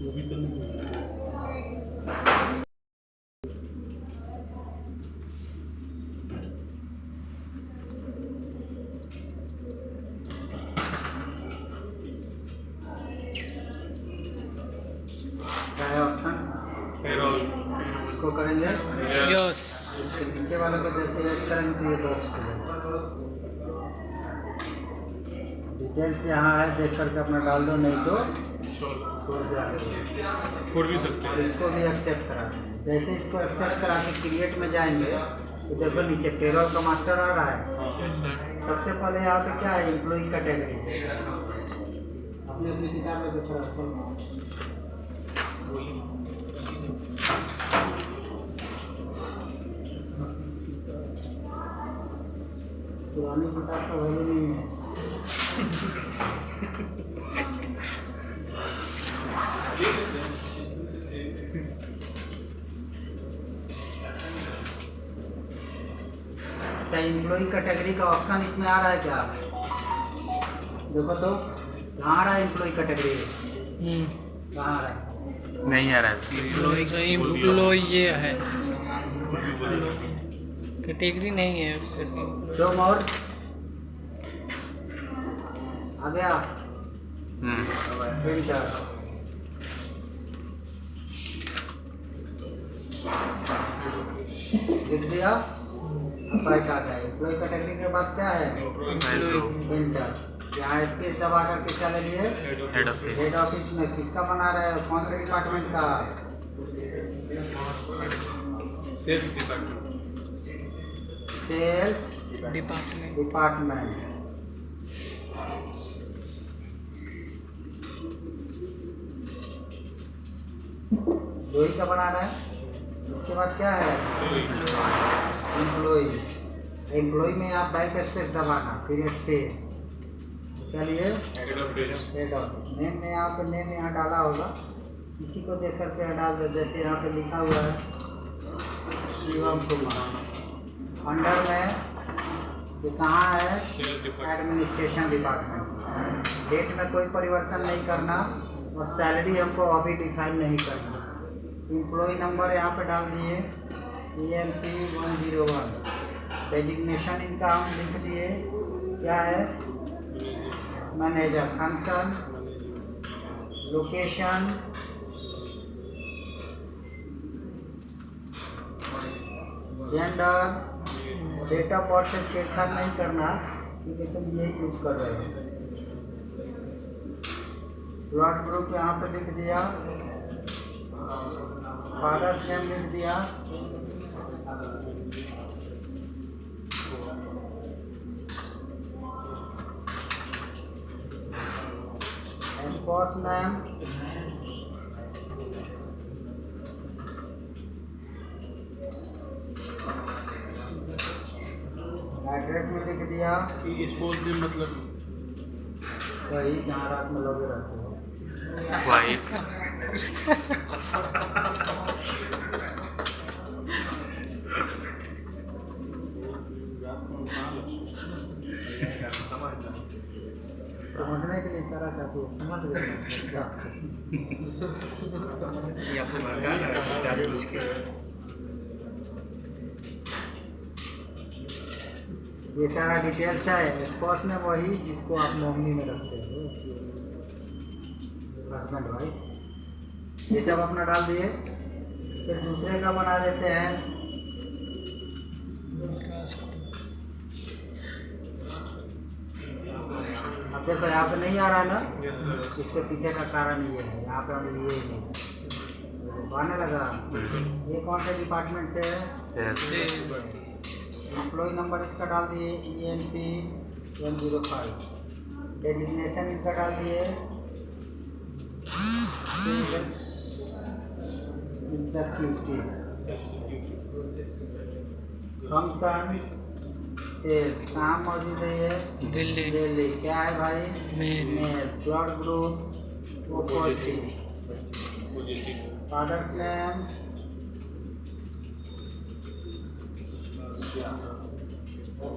वो भी तो नहीं क्या है ऑप्शन? पेरोल। इसको करेंगे यस। इसके नीचे वाले को जैसे यस करेंगे तो ये बॉक्स खुलेगा। डिटेल्स यहाँ है, देख करके अपना डाल दो, नहीं तो छोड़ दिया। छोड़ भी सकते और इसको भी एक्सेप्ट करा देंगे। जैसे इसको एक्सेप्ट करा के क्रिएट में जाएंगे तो देखो नीचे पेरोल का मास्टर आ रहा है। Yes sir. सबसे पहले यहाँ पे क्या है, एम्प्लॉई कैटेगरी। अपनी अपनी किताब में देख रहा हूँ। पुरानी किताब का वैल्यू नहीं है। क्या एम्प्लॉई कैटेगरी का ऑप्शन इसमें आ रहा है क्या? देखो तो कहाँ आ रहा है एम्प्लॉई कैटेगरी? कहाँ आ रहा है? नहीं आ रहा है। एम्प्लॉय ये है, कैटेगरी नहीं है। शो मोर आ गया। फिल्टर लिख दिया, फाइट आ गया। एम्प्लॉय कैटेगरी के बाद क्या है? फिल्टर। यहाँ स्पेस दबा करके क्या ले लिए? हेड ऑफिस में किसका बना रहे हो? कौन से डिपार्टमेंट का? Sales department. Sales department. Department. दो ही का बना रहा है। उसके बाद क्या है? एम्प्लॉय। एम्प्लॉय में आप बैक स्पेस दबाना, फिर स्पेस क्या लिए? Head office. नेम में यहाँ पे नेम यहाँ डाला होगा, इसी को देख करके डाल दो। जैसे यहाँ पे लिखा हुआ है शिवम कुमार। अंडर में ये कहाँ है? Administration department. डेट में कोई परिवर्तन नहीं करना और सैलरी हमको अभी डिफाइन नहीं करना। एम्प्लॉय नंबर यहाँ पे डाल दिए EMP 101। डेजिग्नेशन इनका हम लिख दिए, क्या है? Manager. Function, location, gender. Date of birth से छेड़छाड़ नहीं करना क्योंकि तुम यही यूज कर रहे हो। ब्लड ग्रुप यहाँ पे लिख दिया, फादर्स नेम लिख दिया, स्पाउस नेम, एड्रेस में लिख दिया कि स्पोर्ट्स में मतलब वही जहाँ रात में लोग रहते हो। वाइफ। समझने के लिए इशारा करती है, समझ गए? ये आपको लगा मुश्किल। ये सारा डिटेल्स है। स्पाउस में वही जिसको आप नॉमिनी में रखते हो, हस्बैंड वाइफ। ये सब अपना डाल दिए। फिर दूसरे का बना देते हैं। अब देखो यहाँ पे नहीं आ रहा ना, इसके पीछे का कारण ये है। यहाँ पे हम लिए ही नहीं, आने लगा। ये कौन से डिपार्टमेंट से है? एम्प्लॉय नंबर इसका डाल दिए EMP 105। डेजिग्नेशन इसका डाल दिए एग्जीक्यूटिव। Function sales. कहाँ मौजूद है ये? दिल्ली। दिल्ली। क्या है भाई? Mail. Blood group O positive. Father's name,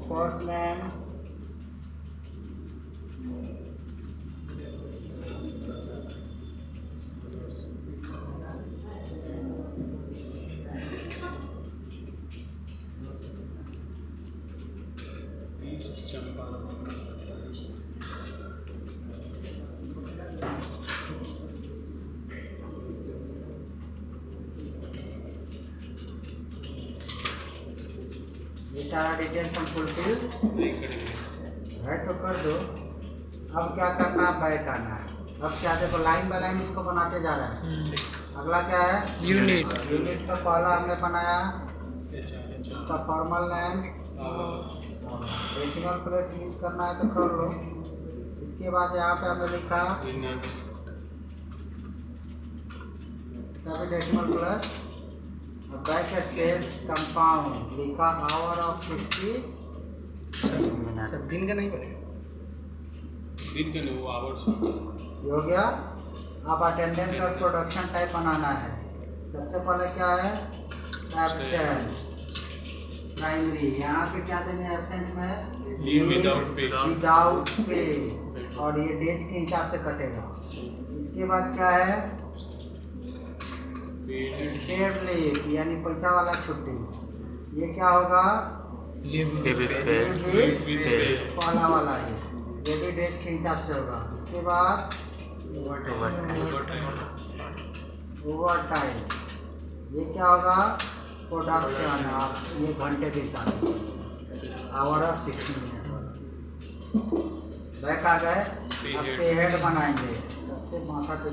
first name, सारा डिटेल्स हम फुलफिल नहीं करेंगे। है तो कर दो। अब क्या करना है, बैक आना है। अब क्या देखो लाइन बाय लाइन इसको बनाते जा रहे हैं। अगला क्या है, यूनिट। यूनिट का पहला हमने बनाया अच्छा उसका formal name, decimal place use करना है तो कर लो। इसके बाद यहाँ पे हमने लिखा decimal plus back space compound, लिखा आवर ऑफ 60 सब दिन का नहीं बनेगा। दिन का नहीं, वो आवर्स। ये हो गया। अब अटेंडेंस और प्रोडक्शन टाइप बनाना है। सबसे पहले क्या है, एब्सेंट प्राइमरी। यहाँ पे क्या देंगे एब्सेंट में, leave without pay. Without pay, और ये डेज के हिसाब से कटेगा। इसके बाद क्या है, पेड लीव यानी पैसा वाला छुट्टी। ये क्या होगा, पहला वाला ये भी डेज के हिसाब से होगा। इसके बाद ओवर टाइम, ये क्या होगा, प्रोडक्शन ये घंटे के हिसाब से, आवर ऑफ 60 मिनट। बैक आ गए। अब पे हेड बनाएंगे। सबसे माथा पे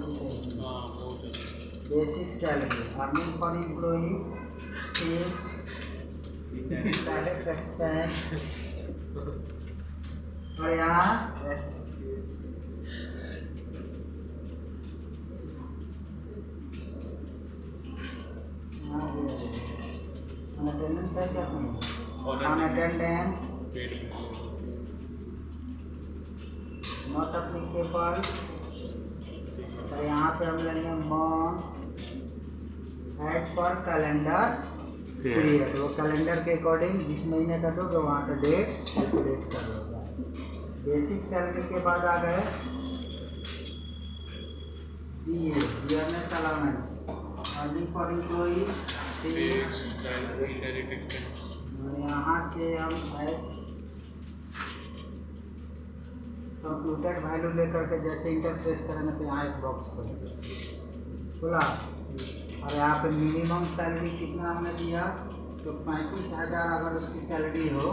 basic salary, earning for employee, fixed, direct expense, और यहाँ अटेंडेंस है क्या ऑन अटेंडेंस नॉट अप्लीकेबल। तो यहाँ पे हम लेंगे मंथ एज पर कैलेंडर पीरियड। वो कैलेंडर के अकॉर्डिंग जिस महीने का दोगे वहाँ से डेट कैलकुलेट कर लोगे। बेसिक सैलरी के बाद आ गए dearness allowance, earning for employee, यहाँ से हम एज कंप्यूटर वैल्यू लेकर के जैसे इंटर प्रेस करेंगे तो यहाँ एक बॉक्स खुला। और यहाँ पे मिनिमम सैलरी कितना हमने दिया, तो 35,000 अगर उसकी सैलरी हो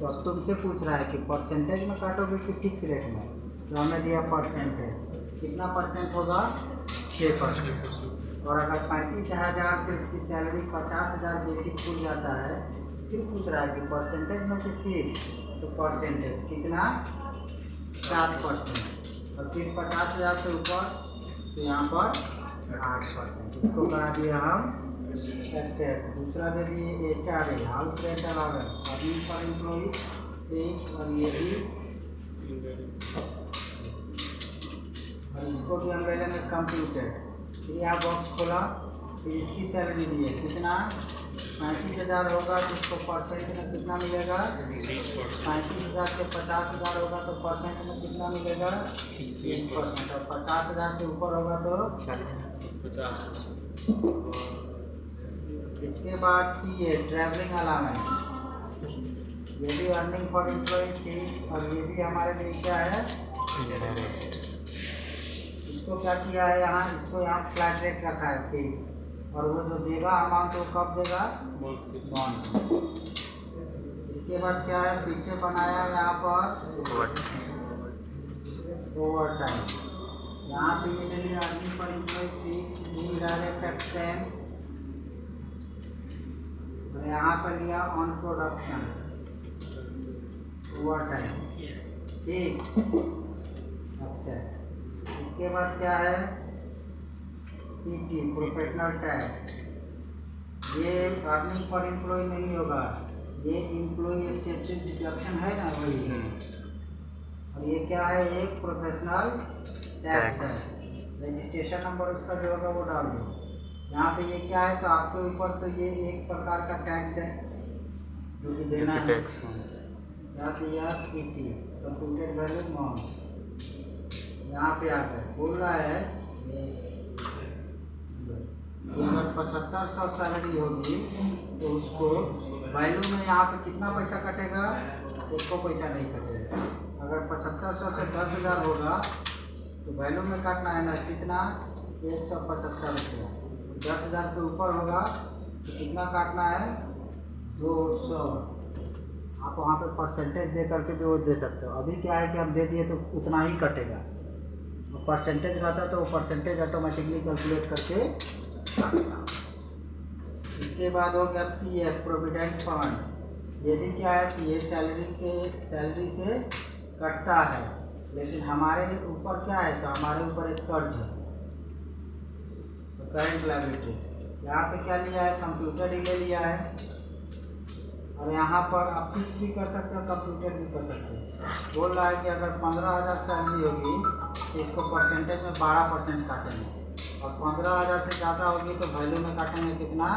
तो अब तुमसे पूछ रहा है कि परसेंटेज में काटोगे कि फिक्स रेट में, तो हमने दिया परसेंटेज। कितना परसेंट होगा, 6%। और अगर 35,000 से उसकी सैलरी 50,000 बेसिक खुल जाता है, फिर पूछ रहा है कि परसेंटेज में कि फिक्स, तो परसेंटेज कितना, 7%। और फिर 50,000 से ऊपर तो यहाँ पर 8%। इसको करा दिया हम एक्सेप्ट। दूसरा दे दिए HRA, house rent allowance, earning for employee, fixed, और ये भी, और इसको भी हम ले लेंगे कंप्यूटेड। फिर यहाँ बॉक्स खोला, फिर इसकी सैलरी दी है कितना, 35,000 होगा तो इसको परसेंट में कितना मिलेगा, 35,000 से 50,000 होगा तो परसेंट में कितना मिलेगा, 30%। और 50,000 से ऊपर होगा तो 50। इसके बाद ये ट्रैवलिंग अलाउंस, ये भी अर्निंग फॉर एम्प्लॉई, फिक्स्ड, और ये भी हमारे लिए क्या है, इसको क्या किया है यहाँ, इसको यहाँ फ्लैट रेट रखा है फिक्स, और वो जो देगा अमाउंट वो कब देगा, बॉन्ड। इसके बाद क्या है, फिर से बनाया यहाँ पर ओवर टाइम। यहाँ पे ये ले लिया earning for employee, fix, indirect expense, और यहाँ पर लिया ऑन प्रोडक्शन ओवर टाइम, ठीक। अच्छा, इसके बाद क्या है, PT प्रोफेशनल टैक्स। ये अर्निंग फॉर एम्प्लॉय नहीं होगा, ये एम्प्लॉय स्टेटरी डिडक्शन है ना वही। और ये क्या है, एक प्रोफेशनल टैक्स है। रजिस्ट्रेशन नंबर उसका जो होगा वो डाल दो। यहाँ पे ये क्या है, तो आपके ऊपर तो ये एक प्रकार का टैक्स है जो कि देना है। यहाँ से yes PT computed value month, यहाँ पे आ गए। बोल रहा है कि अगर 7500 सैलरी होगी तो उसको वैल्यू में यहाँ पे कितना पैसा कटेगा, उसको पैसा नहीं कटेगा। अगर 7500 से 10,000 होगा तो वैल्यू में काटना है ना कितना, 175 रुपया। 10,000 के ऊपर होगा तो कितना काटना है, 200। आप वहाँ पे परसेंटेज दे करके भी वो दे सकते हो। अभी क्या है कि हम दे दिए तो उतना ही कटेगा, परसेंटेज रहता तो वो परसेंटेज ऑटोमेटिकली कैलकुलेट करके काटता। इसके बाद हो गया पीएफ, प्रोविडेंट फंड। ये भी क्या है कि ये सैलरी से कटता है, लेकिन हमारे ऊपर क्या है, तो हमारे ऊपर एक कर्ज है, तो करंट लायबिलिटी। यहाँ पे क्या लिया है, कंप्यूटर डिले लिया है, और यहाँ पर आप फिक्स भी कर सकते हो, कंप्यूटर भी कर सकते हो। बोल रहा है कि अगर 15,000 सैलरी होगी तो इसको परसेंटेज में 12% काटेंगे, और 15,000 से ज़्यादा होगी तो वैल्यू में काटेंगे कितना,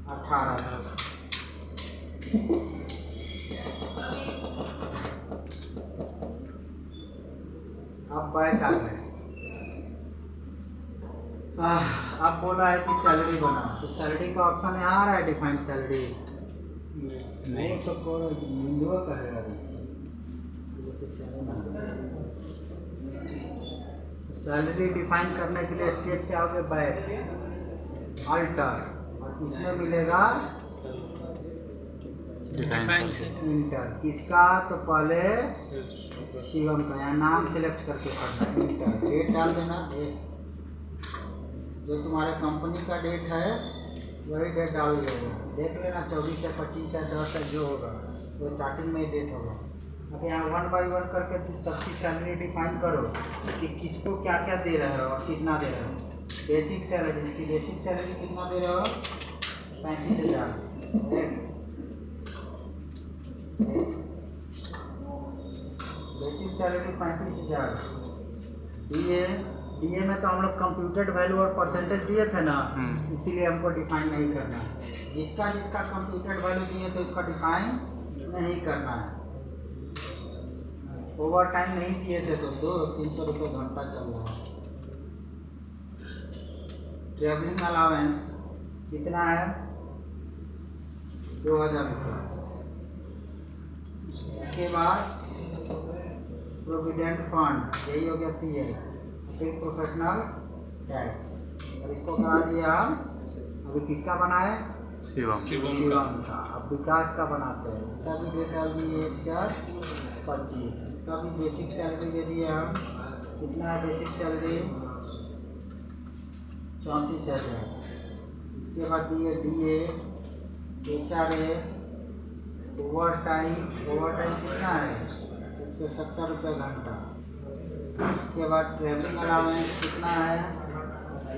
1800। अब बैक आ गए। अब बोला है कि सैलरी बनाओ, तो सैलरी का ऑप्शन यहाँ आ रहा है, डिफाइंड सैलरी नहीं सबको हिंदुआ कहेगा। सैलरी डिफाइन करने के लिए एस्केप से आओगे बैक, अल्टर, और इसमें मिलेगा डिफाइन से इंटर। किसका, तो पहले शिवम का, यहाँ नाम सिलेक्ट करके करना है, इंटर, डेट डाल देना, जो तुम्हारे कंपनी का डेट है वही डेट डाल देगा। देख लेना 24 है, 25 है, 10 है, जो होगा वो स्टार्टिंग में ही डेट होगा। अब यहाँ 1 बाई 1 करके तुम सबकी सैलरी डिफाइन करो कि किसको क्या क्या दे रहे हो और कितना दे रहे हो। बेसिक सैलरी, इसकी बेसिक सैलरी कितना दे रहे हो, 35,000। Basic salary 35,000। डीए में तो हम लोग कंप्यूटेड वैल्यू और परसेंटेज दिए थे ना, इसीलिए हमको डिफाइन नहीं करना है। जिसका कंप्यूटेड वैल्यू दिए थे उसका डिफाइन नहीं करना है। ओवर टाइम नहीं दिए थे तो 200-300 रुपये घंटा चल रहा है। ट्रेवलिंग अलाउंस कितना है, 2,000 रुपये। इसके बाद प्रोविडेंट फंड, यही हो गया पीएफ, फिर प्रोफेशनल टैक्स, और इसको करा दिया हम। अभी किसका बनाए, शिवम का। अब विकास का बनाते हैं, इसका भी डेट डाल दिए 1/4/25। इसका भी बेसिक सैलरी दे दिए हम, कितना है बेसिक सैलरी, 34,000। इसके बाद दिए डीए, HRA, ओवर टाइम कितना है, 170 रुपये घंटा। इसके बाद ट्रेवलिंग अलाउंस कितना है,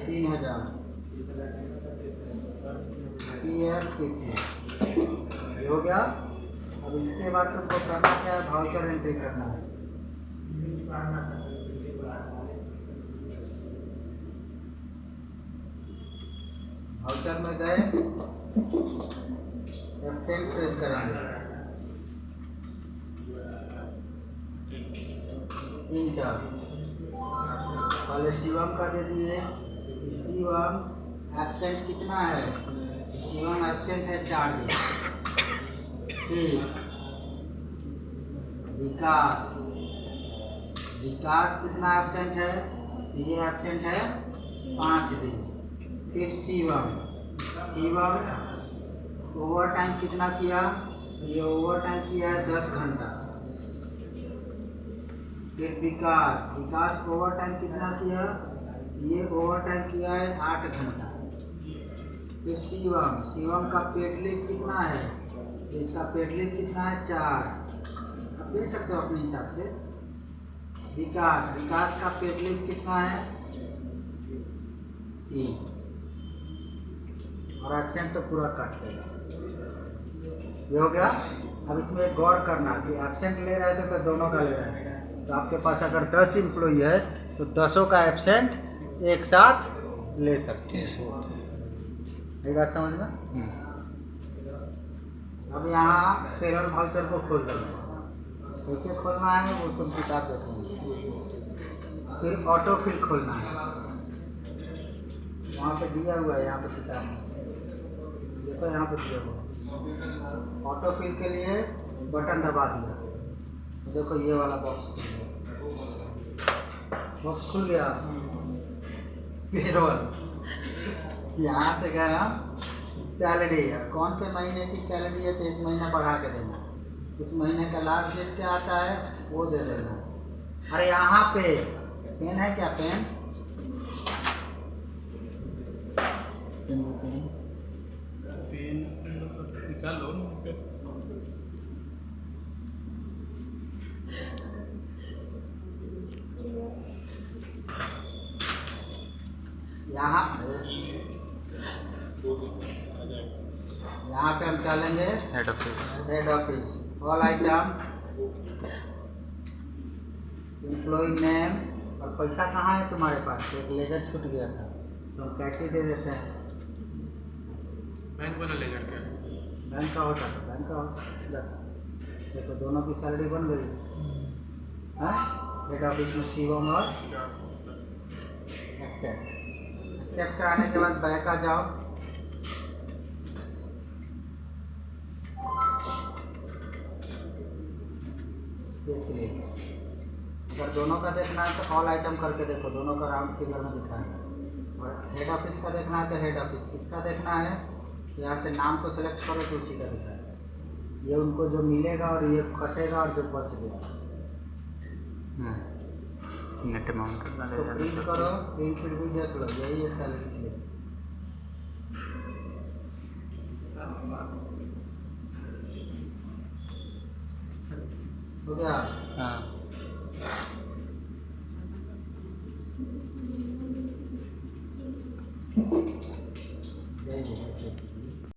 3,000। पीएफ कितने हो गया। अब इसके बाद तुमको करना क्या है, वाउचर एंट्री करना है। वाउचर में गए, F10 प्रेस करेंगे, इंटर। पहले शिवम का दे दिए, शिवम एब्सेंट कितना है, शिवम एब्सेंट है 4 दिन। फिर विकास कितना एब्सेंट है, ये एब्सेंट है 5 दिन। फिर शिवम ओवर टाइम कितना किया, ये ओवर टाइम किया है 10 घंटा। फिर विकास ओवर टाइम कितना किया, ये ओवर टाइम किया है 8 घंटा। फिर शिवम का पेड लीव कितना है, इसका पेड लीव कितना है 4, आप देख सकते हो अपने हिसाब से। विकास का पेड लीव कितना है 3, और एब्सेंट तो पूरा काट देगा। ये हो गया। अब इसमें एक गौर करना कि एब्सेंट ले रहे थे तो दोनों का ले रहे थे, तो आपके पास अगर 10 एम्प्लॉई है तो 10 का एब्सेंट एक साथ ले सकते हैं। ये बात समझ में। अब यहाँ पेरोल वाउचर को खोल देंगे, कैसे खोलना है वो तुम किताब देखेंगे। फिर ऑटो फिल खोलना है, वहाँ पे दिया हुआ है, यहाँ पे किताब में देखो, यहाँ पे दिया हुआ। ऑटो फिल के लिए बटन दबा दिया, देखो ये वाला बॉक्स खुल गया। पेरोल, यहाँ से गए हम सैलरी है, कौन से महीने की सैलरी है तो 1 महीना बढ़ा के देना। उस महीने का लास्ट डेट क्या आता है वो दे देना। अरे यहाँ पे पेन है क्या? पेन निकालो। यहाँ पे हम चलेंगे head office. Head office. All item, employee name और पैसा कहाँ है तुम्हारे पास? एक लेजर छूट गया था तो हम कैसे दे देते हैं? बैंक वाला लेजर क्या? बैंक का होता है, बैंक का होता। देखो दोनों की सैलरी बन गई। हाँ, हेड ऑफिस में शिवम और एक्सेप्ट कराने के बाद बैक आ जाओ। इसलिए अगर दोनों का देखना है तो ऑल आइटम करके देखो, दोनों का राउंड फिगर में दिखा है। और हेड ऑफिस का देखना है तो हेड ऑफिस, किसका देखना है यहाँ से नाम को सेलेक्ट करो तो उसी का दिखा है। ये उनको जो मिलेगा और ये कटेगा और जो बच गया नेट अमाउंट तो प्रिंट करो, प्रिंट फिर भी देख लो, यही है सैलरी स्लिप। हो गया? हाँ यही है।